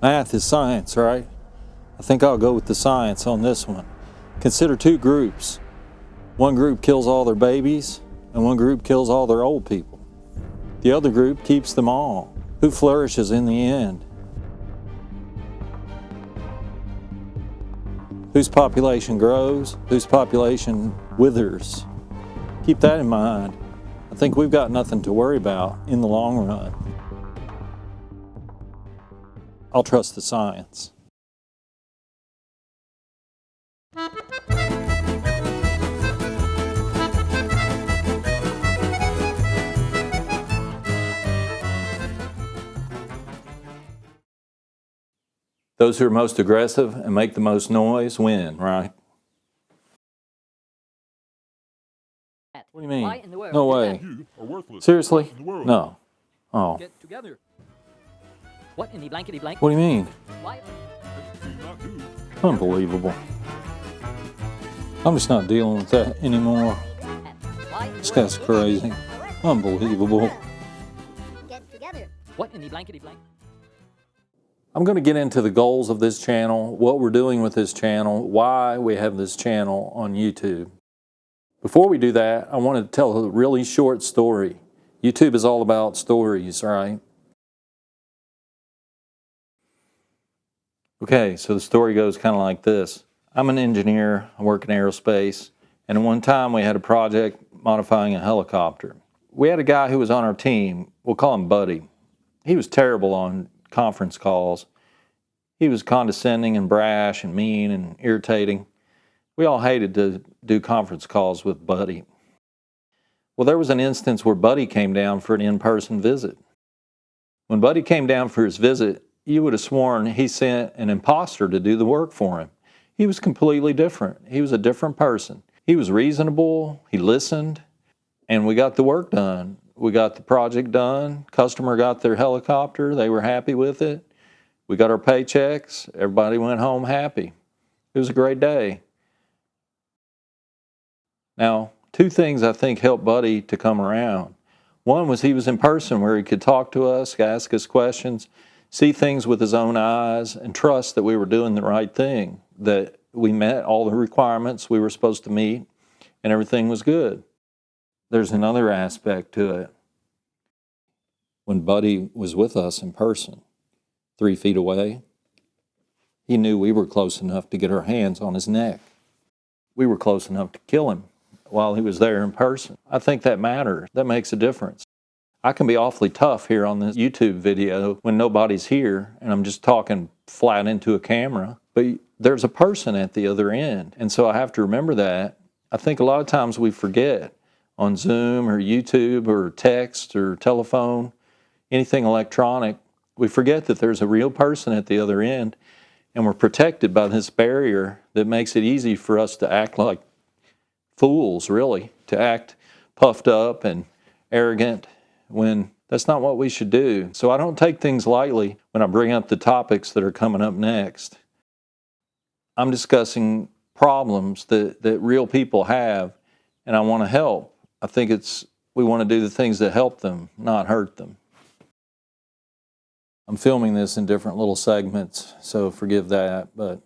Math is science, right? I think I'll go with the science on this one. Consider two groups. One group kills all their babies, and one group kills all their old people. The other group keeps them all. Who flourishes in the end? Whose population grows, whose population withers. Keep that in mind. I think we've got nothing to worry about in the long run. I'll trust the science. Those who are most aggressive and make the most noise win, right? What do you mean? Why in the world No did way. that? You are worthless. Seriously? In the world. No. Oh. Get together. What in the blankety blank? What do you mean? Why? What do you not do? Unbelievable. I'm just not dealing with that anymore. Why in the This world guy's did crazy. Unbelievable. Get together. that? What in the blankety blank? I'm going to get into the goals of this channel, what we're doing with this channel, why we have this channel on YouTube. Before we do that, I want to tell a really short story. YouTube is all about stories, right? Okay, so the story goes kind of like this. I'm an engineer, I work in aerospace, and at one time we had a project modifying a helicopter. We had a guy who was on our team, we'll call him Buddy. He was terrible on conference calls. He was condescending and brash and mean and irritating. We all hated to do conference calls with Buddy. Well, there was an instance where Buddy came down for an in-person visit. When Buddy came down for his visit, you would have sworn he sent an imposter to do the work for him. He was completely different. He was a different person. He was reasonable, he listened, and we got the work done. We got the project done. Customer got their helicopter. They were happy with it. We got our paychecks. Everybody went home happy. It was a great day. Now, two things I think helped Buddy to come around. One was he was in person where he could talk to us, ask us questions, see things with his own eyes, and trust that we were doing the right thing, that we met all the requirements we were supposed to meet, and everything was good. There's another aspect to it. When Buddy was with us in person, 3 feet away, he knew we were close enough to get our hands on his neck. We were close enough to kill him while he was there in person. I think that matters. That makes a difference. I can be awfully tough here on this YouTube video when nobody's here and I'm just talking flat into a camera, but there's a person at the other end. And so I have to remember that. I think a lot of times we forget on Zoom or YouTube or text or telephone, anything electronic, we forget that there's a real person at the other end and we're protected by this barrier that makes it easy for us to act like fools, really, to act puffed up and arrogant when that's not what we should do. So I don't take things lightly when I bring up the topics that are coming up next. I'm discussing problems that real people have, and I want to help. I think we want to do the things that help them, not hurt them. I'm filming this in different little segments, so forgive that, but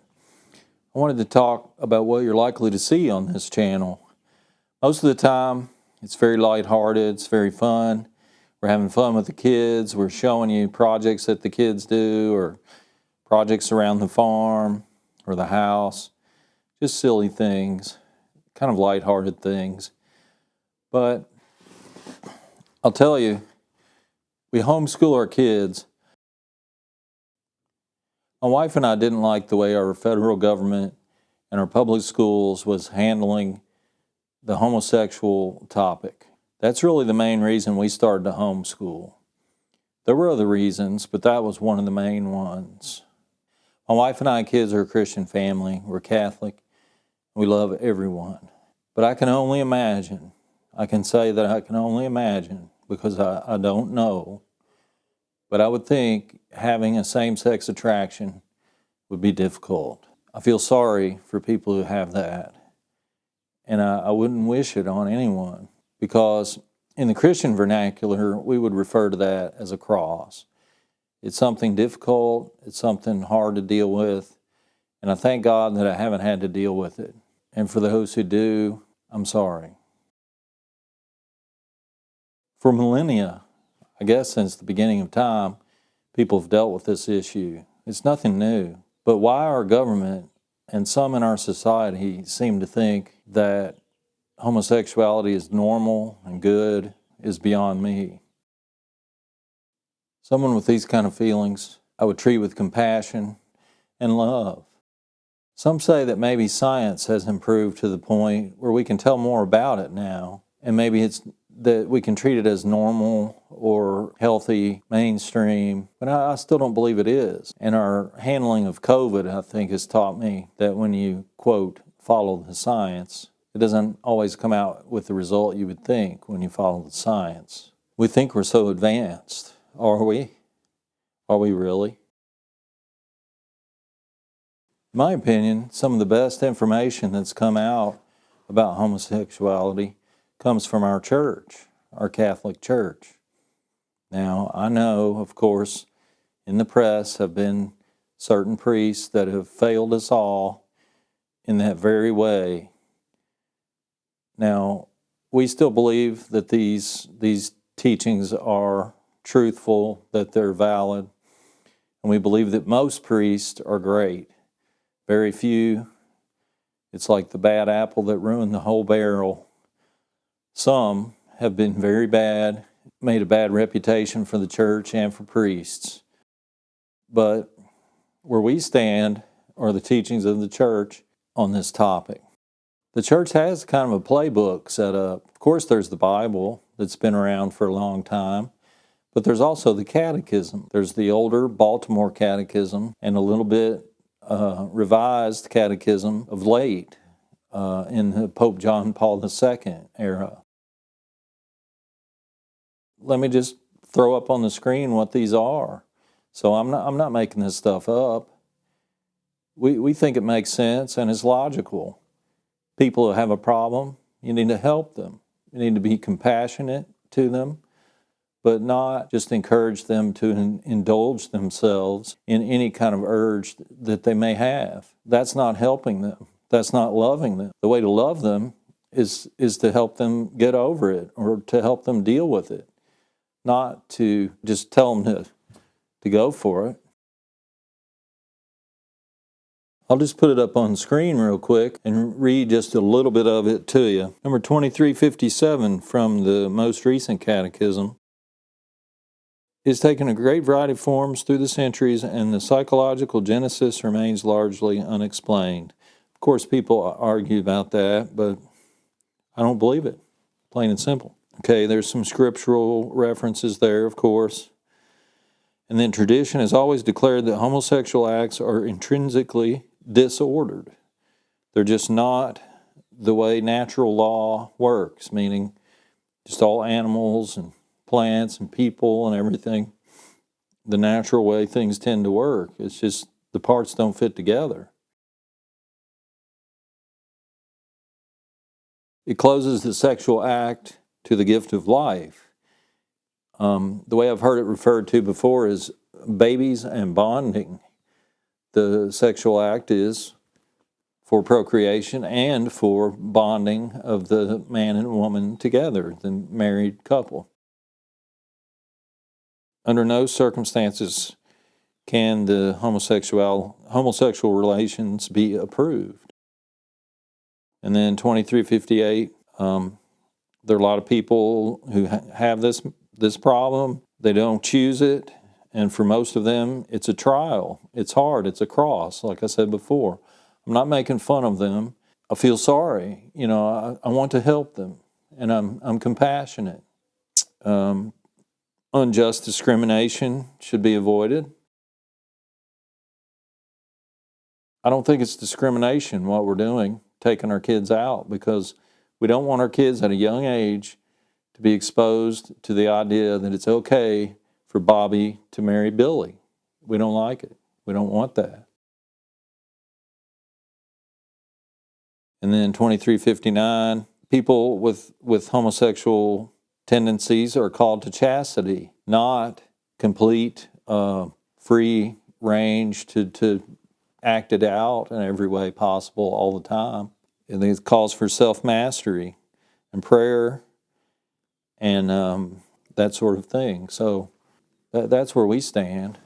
I wanted to talk about what you're likely to see on this channel. Most of the time, it's very lighthearted, it's very fun. We're having fun with the kids, we're showing you projects that the kids do, or projects around the farm or the house, just silly things, kind of lighthearted things. But I'll tell you, we homeschool our kids. My wife and I didn't like the way our federal government and our public schools was handling the homosexual topic. That's really the main reason we started to homeschool. There were other reasons, but that was one of the main ones. My wife and I kids are a Christian family. We're Catholic. We love everyone. But I can only imagine, I can say that I can only imagine because I don't know, but I would think having a same-sex attraction would be difficult. I feel sorry for people who have that, and I wouldn't wish it on anyone because in the Christian vernacular, we would refer to that as a cross. It's something difficult. It's something hard to deal with. And I thank God that I haven't had to deal with it. And for those who do, I'm sorry. For millennia, I guess since the beginning of time, people have dealt with this issue. It's nothing new. But why our government and some in our society seem to think that homosexuality is normal and good is beyond me. Someone with these kind of feelings, I would treat with compassion and love. Some say that maybe science has improved to the point where we can tell more about it now, and maybe it's that we can treat it as normal or healthy, mainstream, but I still don't believe it is. And our handling of COVID, I think, has taught me that when you, quote, follow the science, it doesn't always come out with the result you would think when you follow the science. We think we're so advanced. Are we? Are we really? In my opinion, some of the best information that's come out about homosexuality comes from our church, our Catholic Church. Now, I know, of course, in the press have been certain priests that have failed us all in that very way. Now, we still believe that these teachings are truthful, that they're valid, and we believe that most priests are great. Very few. It's like the bad apple that ruined the whole barrel. Some have been very bad, made a bad reputation for the church and for priests. But where we stand are the teachings of the church on this topic. The church has kind of a playbook set up. Of course, there's the Bible that's been around for a long time, but there's also the Catechism. There's the older Baltimore Catechism and a little bit revised Catechism of late in the Pope John Paul II era. Let me just throw up on the screen what these are. So I'm not making this stuff up. We think it makes sense and is logical. People who have a problem, you need to help them. You need to be compassionate to them, but not just encourage them to indulge themselves in any kind of urge that they may have. That's not helping them. That's not loving them. The way to love them is to help them get over it or to help them deal with it, not to just tell them to go for it. I'll just put it up on the screen real quick and read just a little bit of it to you. Number 2357 from the most recent catechism. It's taken a great variety of forms through the centuries, and the psychological genesis remains largely unexplained. Of course, people argue about that, but I don't believe it, plain and simple. Okay, there's some scriptural references there, of course. And then tradition has always declared that homosexual acts are intrinsically disordered. They're just not the way natural law works, meaning just all animals and plants and people and everything, the natural way things tend to work. It's just the parts don't fit together. It closes the sexual act to the gift of life. The way I've heard it referred to before is babies and bonding. The sexual act is for procreation and for bonding of the man and woman together, the married couple. Under no circumstances can the homosexual relations be approved. And then 2358, there are a lot of people who have this problem. They don't choose it. And for most of them, it's a trial. It's hard. It's a cross, like I said before. I'm not making fun of them. I feel sorry. You know, I want to help them, and I'm compassionate. Unjust discrimination should be avoided. I don't think it's discrimination what we're doing, taking our kids out, because we don't want our kids at a young age to be exposed to the idea that it's okay for Bobby to marry Billy. We don't like it. We don't want that. And then 2359, people with homosexual tendencies are called to chastity, not complete free range to act it out in every way possible all the time. And it calls for self-mastery and prayer and that sort of thing. So that's where we stand.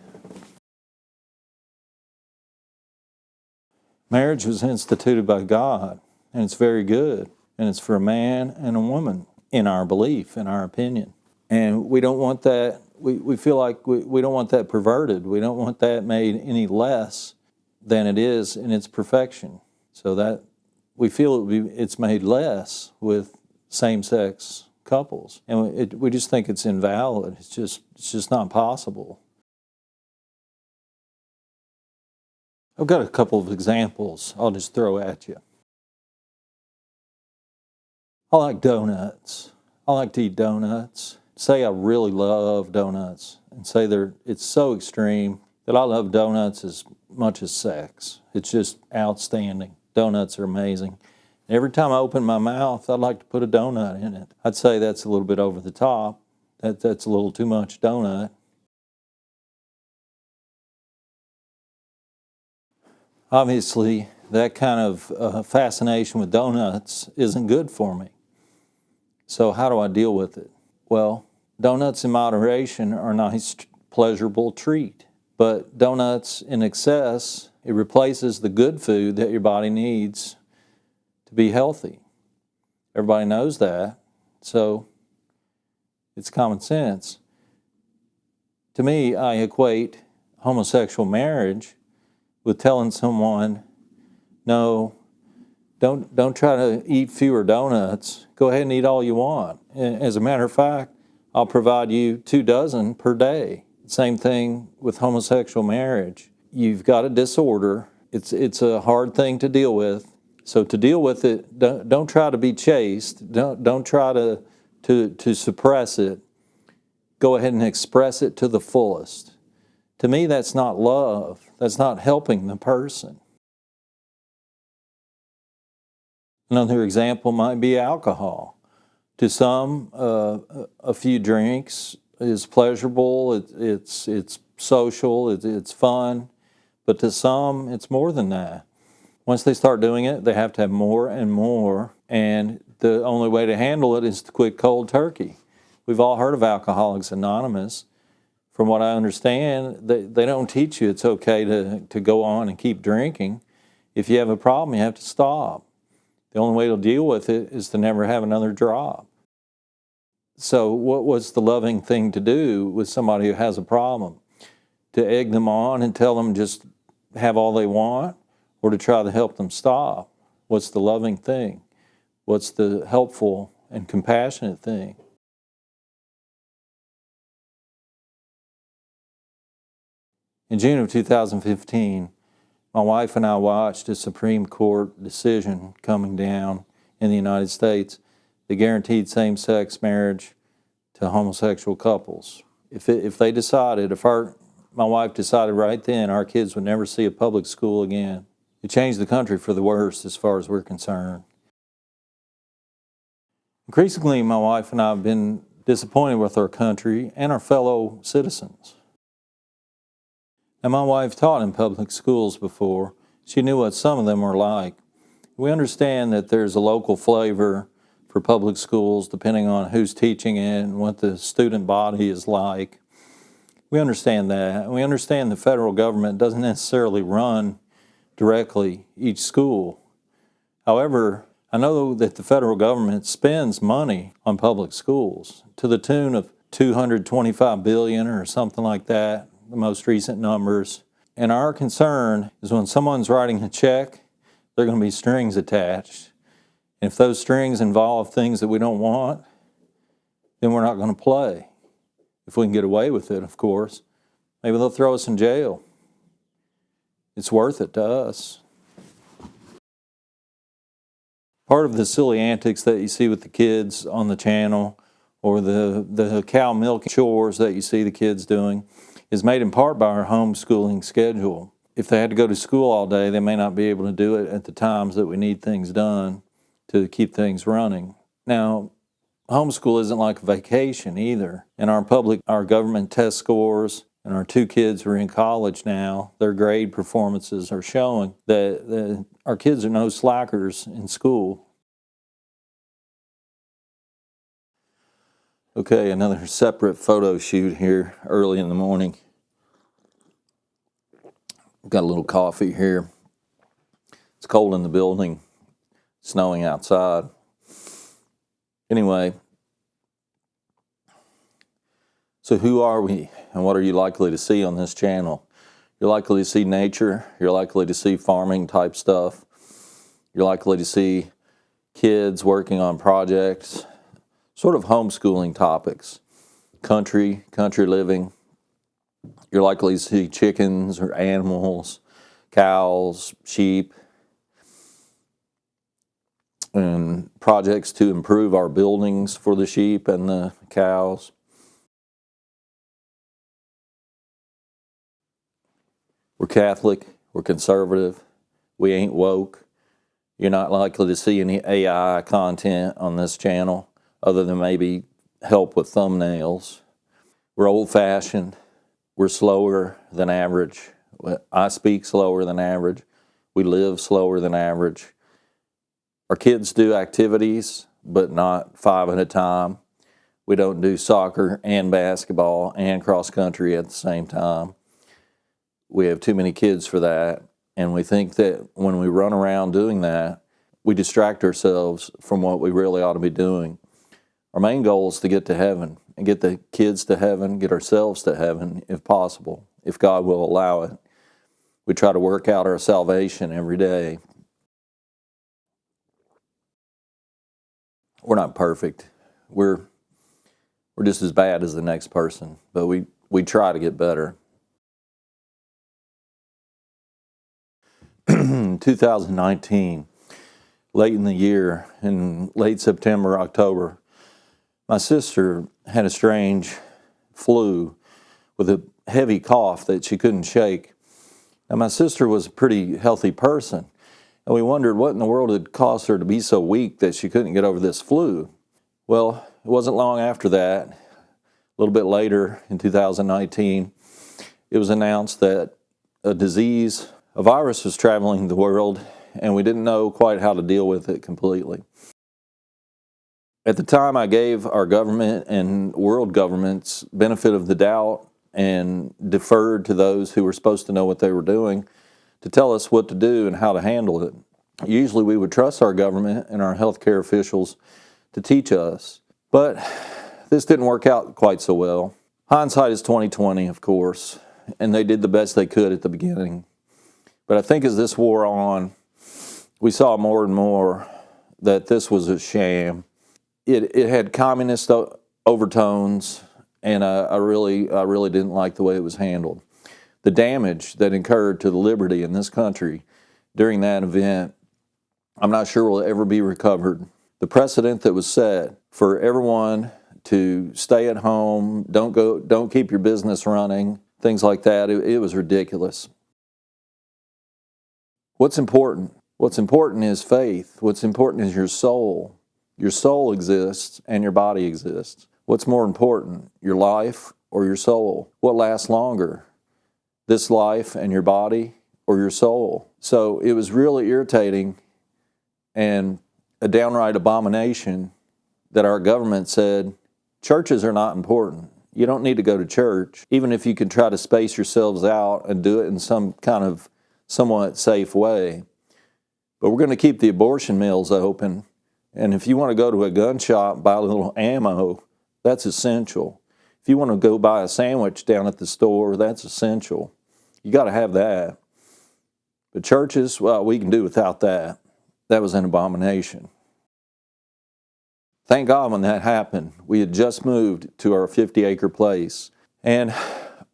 Marriage was instituted by God, and it's very good. And it's for a man and a woman, in our belief, in our opinion. And we don't want that, we feel like we don't want that perverted. We don't want that made any less than it is in its perfection. So that we feel it's made less with same-sex couples. And we just think it's invalid. It's just not possible. I've got a couple of examples I'll just throw at you. I like donuts. I like to eat donuts. Say I really love donuts, and say it's so extreme that I love donuts as much as sex. It's just outstanding. Donuts are amazing. Every time I open my mouth, I'd like to put a donut in it. I'd say that's a little bit over the top. That's a little too much donut. Obviously, that kind of fascination with donuts isn't good for me. So how do I deal with it? Well, donuts in moderation are a nice, pleasurable treat. But donuts in excess, it replaces the good food that your body needs to be healthy. Everybody knows that. So it's common sense. To me, I equate homosexual marriage with telling someone, no, don't try to eat fewer donuts. Go ahead and eat all you want. As a matter of fact, I'll provide you 2 dozen per day. Same thing with homosexual marriage. You've got a disorder. It's a hard thing to deal with. So to deal with it, don't try to be chaste. Don't try to suppress it. Go ahead and express it to the fullest. To me, that's not love. That's not helping the person. Another example might be alcohol. To some, a few drinks is pleasurable, it's social, it's fun, but to some, it's more than that. Once they start doing it, they have to have more and more, and the only way to handle it is to quit cold turkey. We've all heard of Alcoholics Anonymous. From what I understand, they don't teach you it's okay to go on and keep drinking. If you have a problem, you have to stop. The only way to deal with it is to never have another drop. So what's the loving thing to do with somebody who has a problem? To egg them on and tell them just have all they want, or to try to help them stop? What's the loving thing? What's the helpful and compassionate thing? In June of 2015, my wife and I watched a Supreme Court decision coming down in the United States that guaranteed same-sex marriage to homosexual couples. If my wife decided right then our kids would never see a public school again, it changed the country for the worse as far as we're concerned. Increasingly, my wife and I have been disappointed with our country and our fellow citizens. And my wife taught in public schools before. She knew what some of them were like. We understand that there's a local flavor for public schools depending on who's teaching it and what the student body is like. We understand that. We understand the federal government doesn't necessarily run directly each school. However, I know that the federal government spends money on public schools to the tune of $225 billion or something like that, the most recent numbers. And our concern is when someone's writing a check, there are going to be strings attached. And if those strings involve things that we don't want, then we're not going to play. If we can get away with it, of course. Maybe they'll throw us in jail. It's worth it to us. Part of the silly antics that you see with the kids on the channel, or the cow milk chores that you see the kids doing, is made in part by our homeschooling schedule. If they had to go to school all day, they may not be able to do it at the times that we need things done to keep things running. Now, homeschool isn't like a vacation either. And our government test scores and our two kids are in college now, their grade performances are showing that our kids are no slackers in school. Okay, another separate photo shoot here early in the morning. Got a little coffee here. It's cold in the building, snowing outside. Anyway, so who are we and what are you likely to see on this channel? You're likely to see nature. You're likely to see farming type stuff. You're likely to see kids working on projects, sort of homeschooling topics, country living. You're likely to see chickens or animals, cows, sheep, and projects to improve our buildings for the sheep and the cows. We're Catholic, we're conservative, we ain't woke. You're not likely to see any AI content on this channel other than maybe help with thumbnails. We're old-fashioned. We're slower than average. I speak slower than average. We live slower than average. Our kids do activities, but not 5 at a time. We don't do soccer and basketball and cross country at the same time. We have too many kids for that, and we think that when we run around doing that, we distract ourselves from what we really ought to be doing. Our main goal is to get to heaven and get the kids to heaven, get ourselves to heaven if possible, if God will allow it. We try to work out our salvation every day. We're not perfect. We're just as bad as the next person, but we try to get better. In 2019, late in the year, in late September, October, my sister had a strange flu with a heavy cough that she couldn't shake. Now, my sister was a pretty healthy person, and we wondered what in the world had caused her to be so weak that she couldn't get over this flu. Well, it wasn't long after that, a little bit later in 2019, it was announced that a virus was traveling the world, and we didn't know quite how to deal with it completely. At the time, I gave our government and world governments benefit of the doubt and deferred to those who were supposed to know what they were doing to tell us what to do and how to handle it. Usually we would trust our government and our healthcare officials to teach us, but this didn't work out quite so well. Hindsight is 20/20, of course, and they did the best they could at the beginning. But I think as this wore on, we saw more and more that this was a sham. It had communist overtones, and I really didn't like the way it was handled. The damage that incurred to the liberty in this country during that event, I'm not sure will ever be recovered. The precedent that was set for everyone to stay at home, don't keep your business running, things like that, it was ridiculous. What's important? What's important is faith. What's important is your soul. Your soul exists and your body exists. What's more important, your life or your soul? What lasts longer, this life and your body or your soul? So it was really irritating and a downright abomination that our government said, churches are not important. You don't need to go to church, even if you can try to space yourselves out and do it in some kind of somewhat safe way. But we're going to keep the abortion mills open. And if you want to go to a gun shop, buy a little ammo, that's essential. If you want to go buy a sandwich down at the store, that's essential. You got to have that. But churches, well, we can do without that. That was an abomination. Thank God when that happened. We had just moved to our 50-acre place. And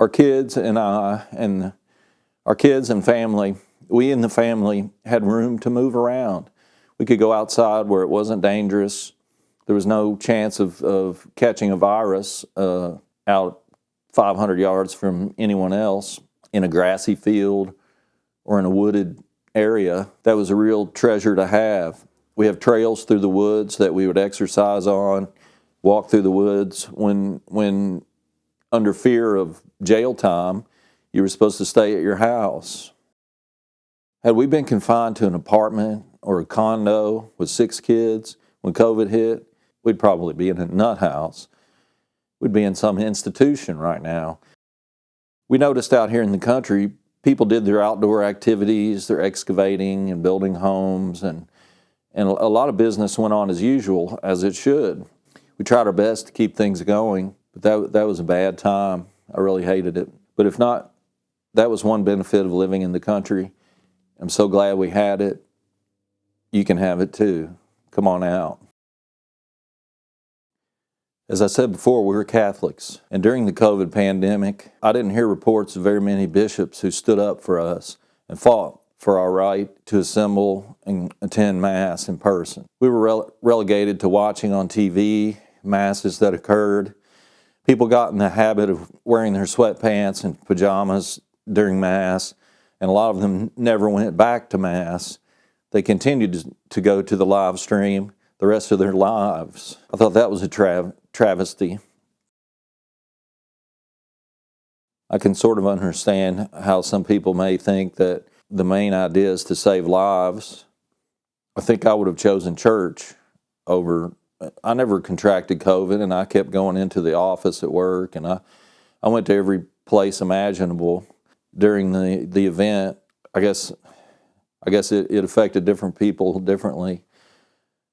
our kids and I, and our kids and family, we in the family had room to move around. We could go outside where it wasn't dangerous. There was no chance of catching a virus out 500 yards from anyone else in a grassy field or in a wooded area. That was a real treasure to have. We have trails through the woods that we would exercise on, walk through the woods. When under fear of jail time, you were supposed to stay at your house. Had we been confined to an apartment or a condo with 6 kids when COVID hit, we'd probably be in a nut house. We'd be in some institution right now. We noticed out here in the country, people did their outdoor activities, their excavating and building homes, and a lot of business went on as usual, as it should. We tried our best to keep things going, but that was a bad time. I really hated it. But if not, that was one benefit of living in the country. I'm so glad we had it. You can have it too. Come on out. As I said before, we were Catholics, and during the COVID pandemic, I didn't hear reports of very many bishops who stood up for us and fought for our right to assemble and attend Mass in person. We were relegated to watching on TV Masses that occurred. People got in the habit of wearing their sweatpants and pajamas during Mass, and a lot of them never went back to Mass. They continued to go to the live stream the rest of their lives. I thought that was a travesty. I can sort of understand how some people may think that the main idea is to save lives. I think I would have chosen church over. I never contracted COVID, and I kept going into the office at work, and I went to every place imaginable during the event. I guess it affected different people differently.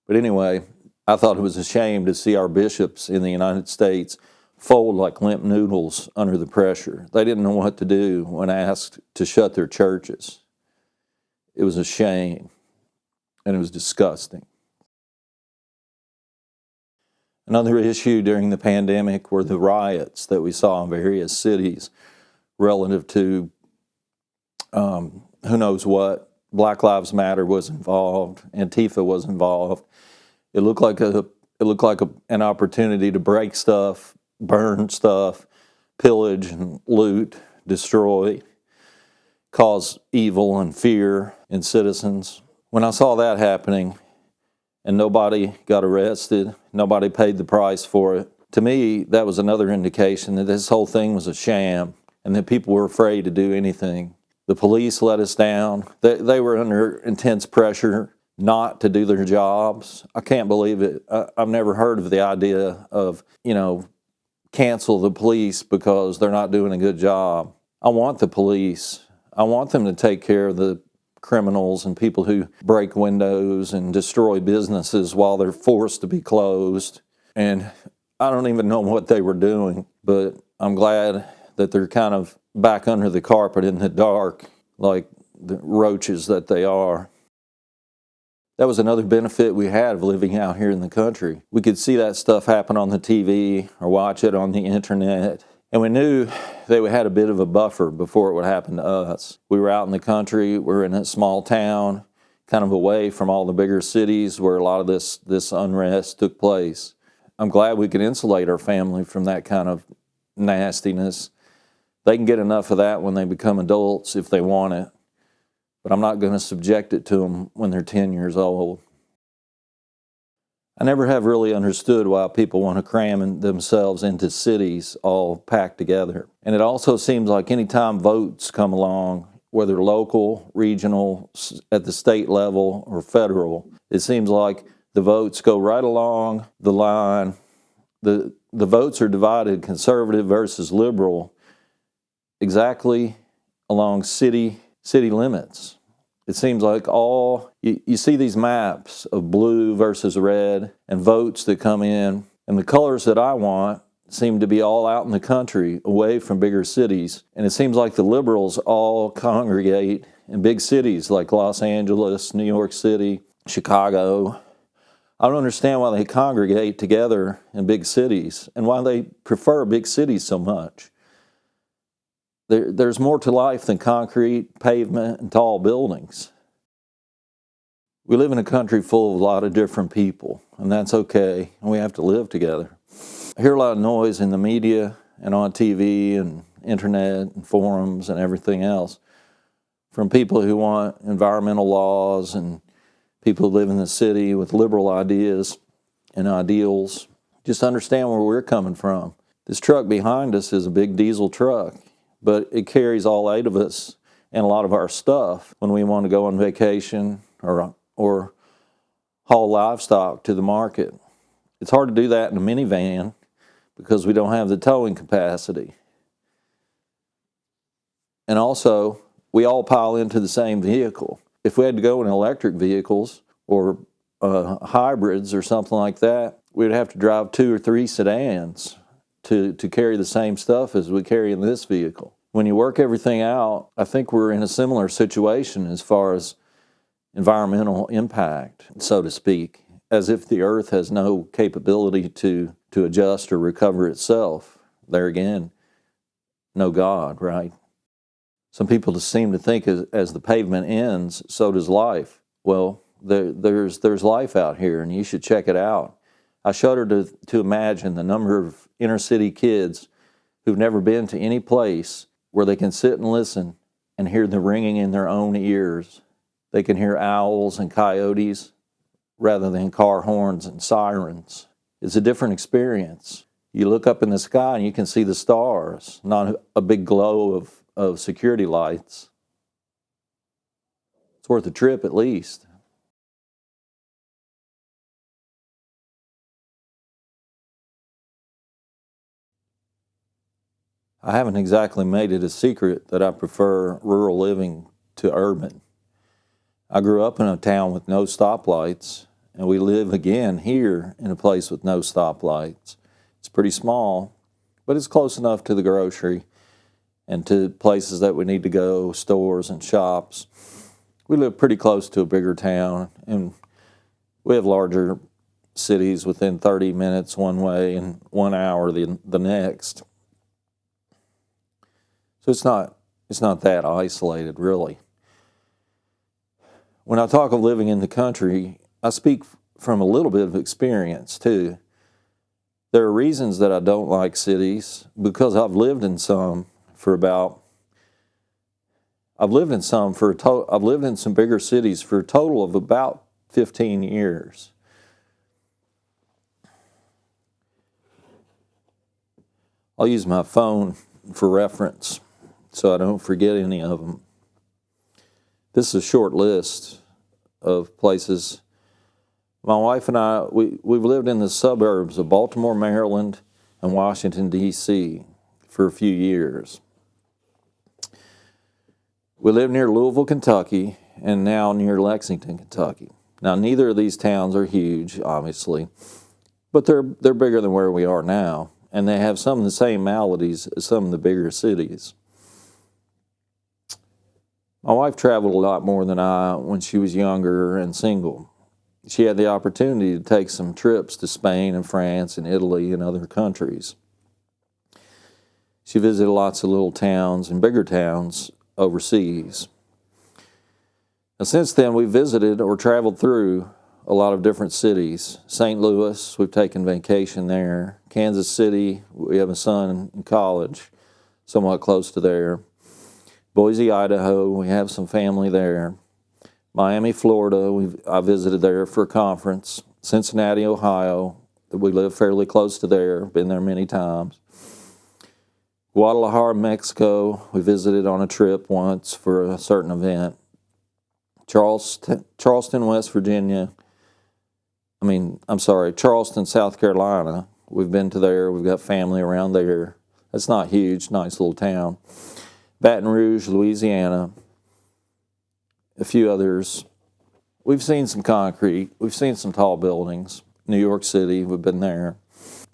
But anyway, I thought it was a shame to see our bishops in the United States fold like limp noodles under the pressure. They didn't know what to do when asked to shut their churches. It was a shame, and it was disgusting. Another issue during the pandemic were the riots that we saw in various cities relative to who knows what. Black Lives Matter was involved. Antifa was involved. It looked like an opportunity to break stuff, burn stuff, pillage and loot, destroy, cause evil and fear in citizens. When I saw that happening and nobody got arrested, nobody paid the price for it, to me, that was another indication that this whole thing was a sham and that people were afraid to do anything. The police let us down. They were under intense pressure not to do their jobs. I can't believe it. I've never heard of the idea of, cancel the police because they're not doing a good job. I want the police. I want them to take care of the criminals and people who break windows and destroy businesses while they're forced to be closed. And I don't even know what they were doing, but I'm glad that they're kind of back under the carpet in the dark, like the roaches that they are. That was another benefit we had of living out here in the country. We could see that stuff happen on the TV or watch it on the internet, and we knew that we had a bit of a buffer before it would happen to us. We were out in the country, we were in a small town, kind of away from all the bigger cities where a lot of this unrest took place. I'm glad we could insulate our family from that kind of nastiness. They can get enough of that when they become adults if they want it, but I'm not going to subject it to them when they're 10 years old. I never have really understood why people want to cram themselves into cities all packed together. And it also seems like anytime votes come along, whether local, regional, at the state level, or federal, it seems like the votes go right along the line. The votes are divided, conservative versus liberal, exactly along city limits. It seems like you see these maps of blue versus red and votes that come in, and the colors that I want seem to be all out in the country, away from bigger cities. And it seems like the liberals all congregate in big cities like Los Angeles, New York City, Chicago. I don't understand why they congregate together in big cities and why they prefer big cities so much. There's more to life than concrete, pavement, and tall buildings. We live in a country full of a lot of different people, and that's okay, and we have to live together. I hear a lot of noise in the media and on TV and internet and forums and everything else from people who want environmental laws and people who live in the city with liberal ideas and ideals. Just understand where we're coming from. This truck behind us is a big diesel truck, but it carries all 8 of us and a lot of our stuff when we want to go on vacation or haul livestock to the market. It's hard to do that in a minivan because we don't have the towing capacity. And also, we all pile into the same vehicle. If we had to go in electric vehicles or hybrids or something like that, we'd have to drive 2 or 3 sedans to carry the same stuff as we carry in this vehicle. When you work everything out, I think we're in a similar situation as far as environmental impact, so to speak, as if the earth has no capability to adjust or recover itself. There again, no God, right? Some people just seem to think as the pavement ends, so does life. Well, there's life out here, and you should check it out. I shudder to imagine the number of inner city kids who've never been to any place where they can sit and listen and hear the ringing in their own ears. They can hear owls and coyotes rather than car horns and sirens. It's a different experience. You look up in the sky and you can see the stars, not a big glow of security lights. It's worth a trip at least. I haven't exactly made it a secret that I prefer rural living to urban. I grew up in a town with no stoplights, and we live again here in a place with no stoplights. It's pretty small, but it's close enough to the grocery and to places that we need to go, stores and shops. We live pretty close to a bigger town, and we have larger cities within 30 minutes one way and 1 hour the next. So it's not that isolated, really. When I talk of living in the country, I speak from a little bit of experience too. There are reasons that I don't like cities because I've lived in some bigger cities for a total of about 15 years. I'll use my phone for reference so I don't forget any of them. This is a short list of places. My wife and I, we've lived in the suburbs of Baltimore, Maryland, and Washington, D.C. for a few years. We live near Louisville, Kentucky, and now near Lexington, Kentucky. Now, neither of these towns are huge, obviously, but they're bigger than where we are now, and they have some of the same maladies as some of the bigger cities. My wife traveled a lot more than I when she was younger and single. She had the opportunity to take some trips to Spain and France and Italy and other countries. She visited lots of little towns and bigger towns overseas. Now, since then, we've visited or traveled through a lot of different cities. St. Louis, we've taken vacation there. Kansas City, we have a son in college, somewhat close to there. Boise, Idaho, we have some family there. Miami, Florida, I visited there for a conference. Cincinnati, Ohio, we live fairly close to there, been there many times. Guadalajara, Mexico, we visited on a trip once for a certain event. Charleston, West Virginia, Charleston, South Carolina, we've been to there, we've got family around there. That's not huge, nice little town. Baton Rouge, Louisiana, a few others. We've seen some concrete. We've seen some tall buildings. New York City, we've been there.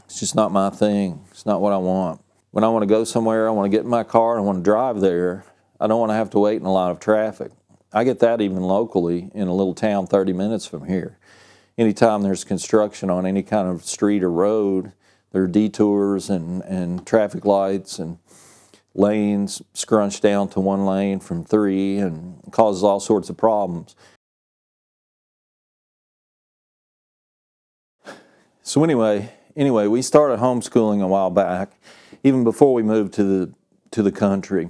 It's just not my thing. It's not what I want. When I want to go somewhere, I want to get in my car, I want to drive there. I don't want to have to wait in a lot of traffic. I get that even locally in a little town 30 minutes from here. Anytime there's construction on any kind of street or road, there are detours and traffic lights and lanes scrunched down to one lane from 3 and causes all sorts of problems. So anyway, we started homeschooling a while back, even before we moved to the country.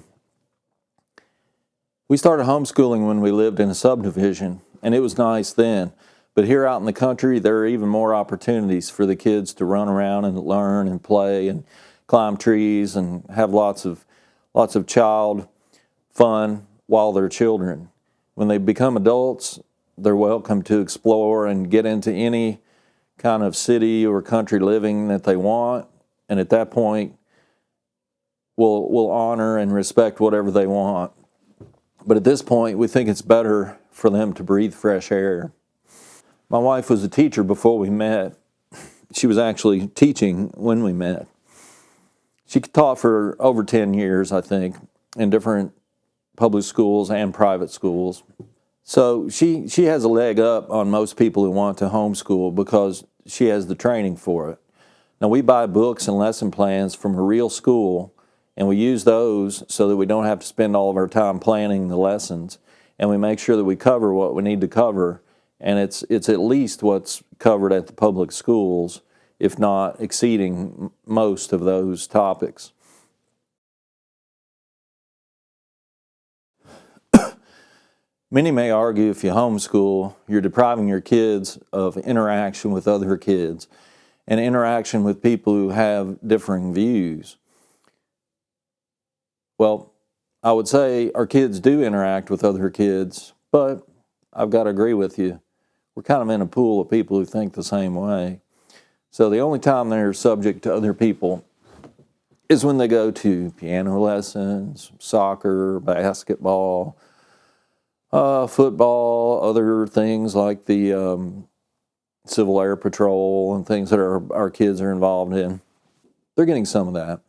We started homeschooling when we lived in a subdivision, and it was nice then. But here out in the country, there are even more opportunities for the kids to run around and learn and play and climb trees and have lots of child fun while they're children. When they become adults, they're welcome to explore and get into any kind of city or country living that they want. And at that point, we'll honor and respect whatever they want. But at this point, we think it's better for them to breathe fresh air. My wife was a teacher before we met. She was actually teaching when we met. She taught for over 10 years, I think, in different public schools and private schools. So she has a leg up on most people who want to homeschool because she has the training for it. Now, we buy books and lesson plans from a real school, and we use those so that we don't have to spend all of our time planning the lessons, and we make sure that we cover what we need to cover, and it's at least what's covered at the public schools, if not exceeding most of those topics. Many may argue if you homeschool, you're depriving your kids of interaction with other kids and interaction with people who have differing views. Well, I would say our kids do interact with other kids, but I've got to agree with you. We're kind of in a pool of people who think the same way. So the only time they're subject to other people is when they go to piano lessons, soccer, basketball, football, other things like the Civil Air Patrol and things that our kids are involved in. They're getting some of that.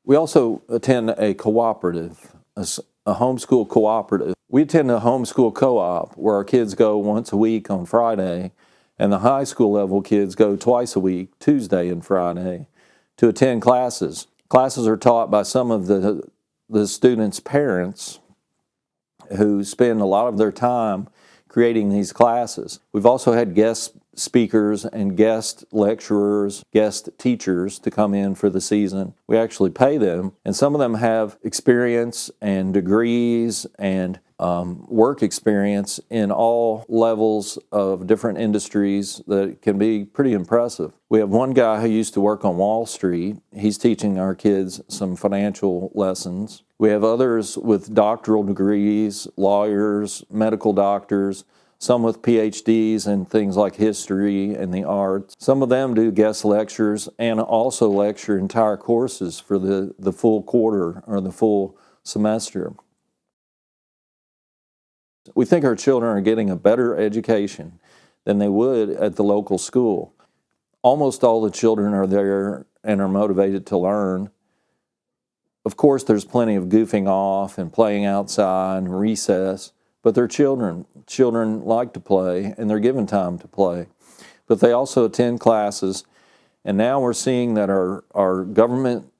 We also attend a cooperative, a homeschool cooperative. We attend a homeschool co-op where our kids go once a week on Friday, and the high school level kids go twice a week, Tuesday and Friday, to attend classes. Classes are taught by some of the students' parents who spend a lot of their time creating these classes. We've also had guest speakers and guest lecturers, guest teachers to come in for the season. We actually pay them, and some of them have experience and degrees and work experience in all levels of different industries that can be pretty impressive. We have one guy who used to work on Wall Street. He's teaching our kids some financial lessons. We have others with doctoral degrees, lawyers, medical doctors, some with PhDs in things like history and the arts. Some of them do guest lectures and also lecture entire courses for the full quarter or the full semester. We think our children are getting a better education than they would at the local school. Almost all the children are there and are motivated to learn. Of course, there's plenty of goofing off and playing outside and recess, but they're children. Children like to play, and they're given time to play. But they also attend classes, and now we're seeing that our government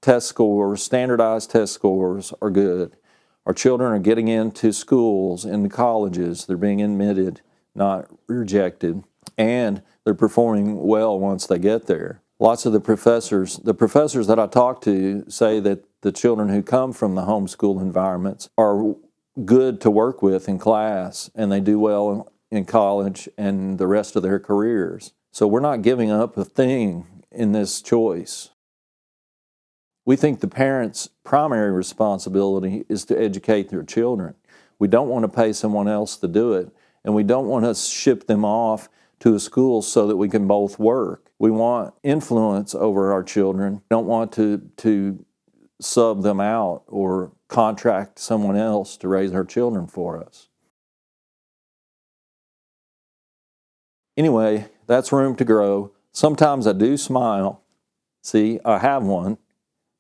test scores, standardized test scores, are good. Our children are getting into schools, into colleges. They're being admitted, not rejected, and they're performing well once they get there. Lots of the professors that I talk to say that the children who come from the homeschool environments are good to work with in class, and they do well in college and the rest of their careers. So we're not giving up a thing in this choice. We think the parents' primary responsibility is to educate their children. We don't want to pay someone else to do it, and we don't want to ship them off to a school so that we can both work. We want influence over our children. We don't want to sub them out or contract someone else to raise our children for us. Anyway, that's Room to Grow. Sometimes I do smile. See, I have one.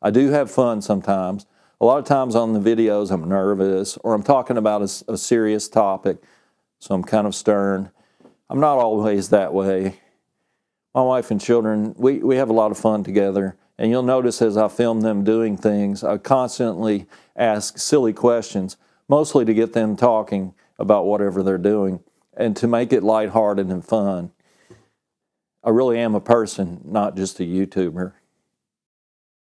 I do have fun sometimes. A lot of times on the videos I'm nervous or I'm talking about a serious topic, so I'm kind of stern. I'm not always that way. My wife and children, we have a lot of fun together, and you'll notice as I film them doing things, I constantly ask silly questions, mostly to get them talking about whatever they're doing and to make it lighthearted and fun. I really am a person, not just a YouTuber.